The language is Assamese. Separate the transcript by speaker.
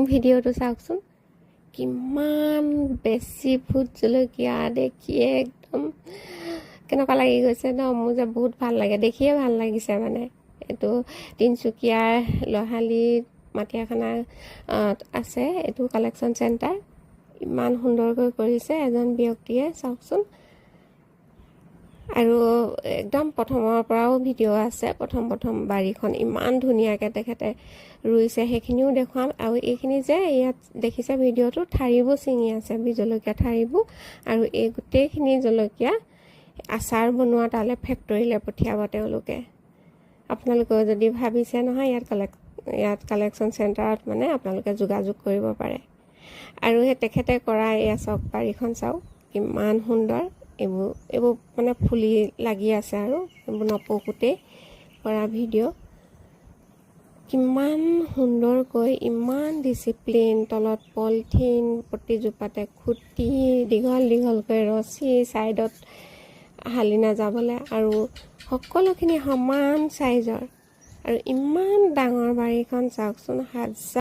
Speaker 1: ভিডিঅ'টো চাওকচোন কিমান বেছি ভোট জলকীয়া দেখিয়ে একদম কেনেকুৱা লাগি গৈছে ন মোৰ যে বহুত ভাল লাগে দেখিয়ে ভাল লাগিছে মানে এইটো তিনচুকীয়াৰ লহালি মাটিয়াখানা আছে এইটো কালেকশ্যন চেণ্টাৰ ইমান সুন্দৰকৈ কৰিছে এজন ব্যক্তিয়ে চাওকচোন আৰু একদম প্ৰথমৰ পৰাও ভিডিঅ' আছে প্ৰথম বাৰীখন ইমান ধুনীয়াকৈ তেখেতে ৰুইছে সেইখিনিও দেখুৱাম আৰু এইখিনি যে ইয়াত দেখিছে ভিডিঅ'টো ঠাৰিবোৰ ছিঙি আছে জলকীয়া ঠাৰিবোৰ আৰু এই গোটেইখিনি জলকীয়া আচাৰ বনোৱা তালৈ ফেক্টৰীলৈ পঠিয়াব তেওঁলোকে আপোনালোকে যদি ভাবিছে নহয় ইয়াত কালেকশ্যন চেণ্টাৰত মানে আপোনালোকে যোগাযোগ কৰিব পাৰে আৰু সেই তেখেতে কৰা এয়া চাওক বাৰীখন চাওক কিমান সুন্দৰ এইবোৰ মানে ফুলি লাগি আছে আৰু এইবোৰ নপকোতেই কৰা ভিডিঅ' কিমান সুন্দৰকৈ ইমান ডিচিপ্লিন তলত পলিথিন প্ৰতিজোপাতে খুঁটি দীঘলকৈ ৰছী ছাইডত হালি নাযাবলৈ আৰু সকলোখিনি সমান চাইজৰ আৰু ইমান ডাঙৰ বাৰীখন চাওকচোন হাজাৰ